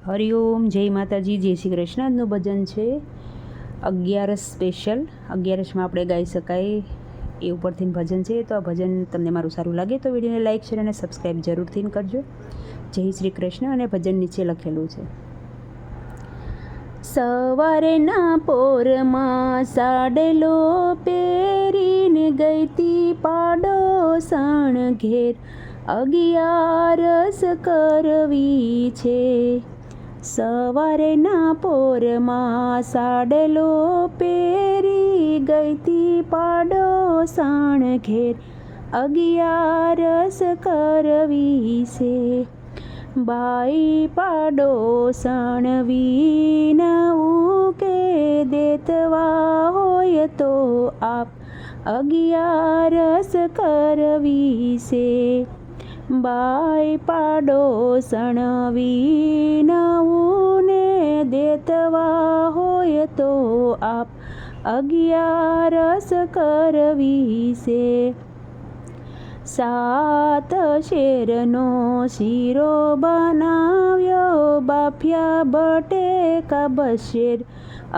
હરિઓમ, જય માતાજી, જય શ્રી કૃષ્ણ. આજનું ભજન છે 11 સ્પેશિયલ. 11માં આપણે ગાઈ શકાય એ ઉપરથી ભજન છે. તો આ ભજન તમને મારું સારું લાગે તો વિડીયોને લાઇક શેર અને સબસ્ક્રાઈબ જરૂરથી કરજો. જય શ્રી કૃષ્ણ. અને ભજન નીચે લખેલું છે: સવારના પોરમાં સાડલો પહેરીને ગઈતી પાડોસણ ઘેર, 11 કરવી છે. સવારના પોરમાં સાડલો પહેરી ગઈતી પાડોસણ ઘેર, 11 કરવી છે. બાઈ પાડોસણ વિનવું કે દેતવા હોય તો આપ, 11 કરવી છે. બાઈ પાડોસણ વિનવું ને દેતવા હોય તો આપ, 11 કરવી છે. 7 શેરનો શીરો બનાવ્યો, બાફ્યા બટેકા બશેર,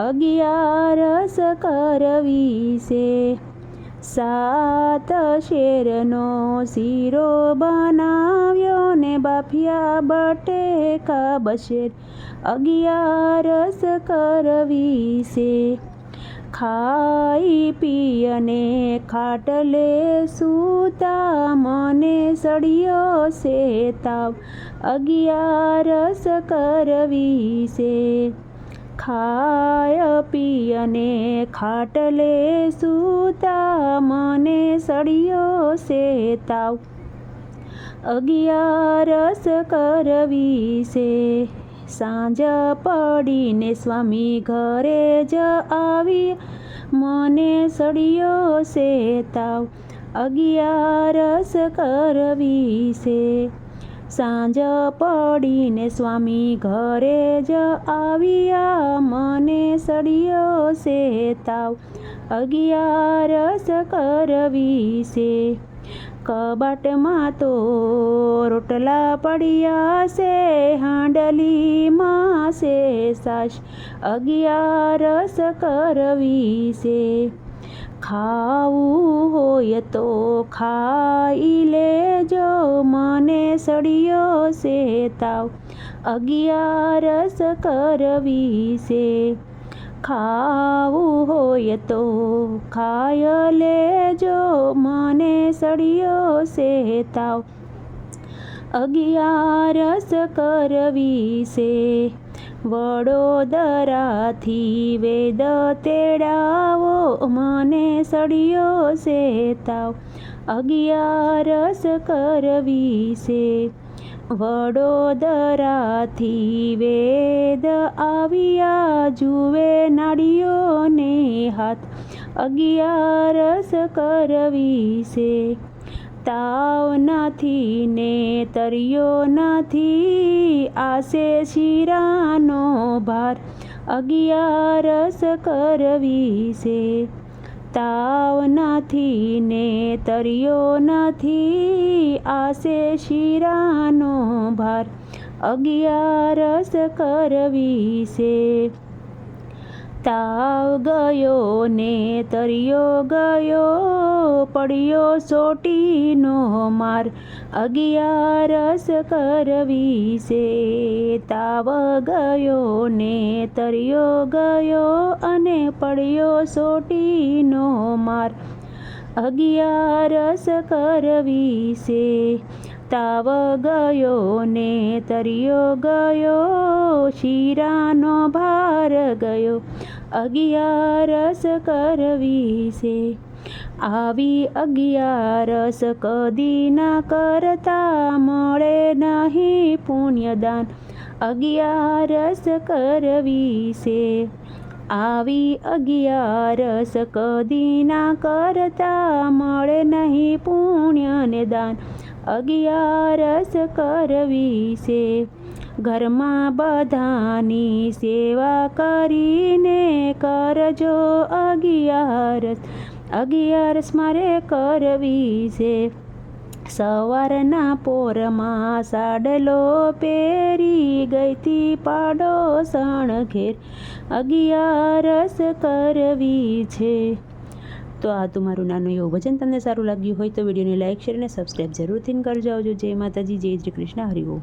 11 કરવી છે. 7 શેરનો શીરો બનાવ્યો ને બાફ્યા બટેકા બશેર, 11 કરવી છે. ખાઈ પી અને ખાટલે સૂતા મને સળિયો છે તાવ, 11 કરવી છે. ખાય પી અને ખાટલે સૂતા મને સળિયો છે તાવ, 11 કરવી છે. સાંજ પડીને સ્વામી ઘરે જ આવી, મને સળિયો છે તાવ, 11 કરવી છે. સાંજ પડીને સ્વામી ઘરે જ આવ્યા, મને સળિયો છે તાવ, 11 કરવી છે. કબાટમાં તો રોટલા પડ્યા છે, હાંડલીમાં છે સાસ, 11 કરવી છે. ખાવું હોય તો ખાઈ લેજો, મને સળિયો છે તાવ, 11 કરવી છે. ખાવું હોય તો ખાય લેજો, મને સળિયો છે તાવ, 11 કરવી છે. વડોદરાથી વેદ તેડાવો, મને સળિયો છે તાવ, 11 કરવી છે. વડોદરાથી વેદ આવ્યા, જુએ નાળીઓને હાથ, 11 કરવી છે. તાવ નથી ને તરિયો નથી, આશે શીરાનો ભાર, 11 કરવી છે. તાવ નથી ને તરિયો નથી, આશે શીરાનો ભાર, 11 કરવી છે. તાવ ગયો ને તરિયો ગયો, પડ્યો સોટીનો માર, 11 કરવી છે. તાવ ગયો ને તરિયો ગયો અને પડ્યો સોટીનો માર, 11 કરવી છે. તાવ ગયો ને તરિયો ગયો, શીરાનો ભાર ગયો, 11 કરવી છે. આવી 11 કદી ના કરતા, મળે નહીં પુણ્યદાન, 11 કરવી છે. આવી 11 કદી ના કરતા, મળે નહીં પુણ્યને દાન, 11 કરવી છે. ઘરમાં બધાની સેવા કરીને કરજો 11, 11 મારે કરવી છે. સવારના પોરમાં સાડલો પહેરી ગઈતી પાડોસણ ઘેર, અગિયારસ કરવી છે. તો આ તો મારું નાનું એવું ભજન. તમને સારું લાગ્યું હોય તો વિડીયોને લાઇક શેર અને સબસ્ક્રાઈબ જરૂરથી કરજો. આવજો. જય માતાજી, જય શ્રી કૃષ્ણ, હરિ ઓમ.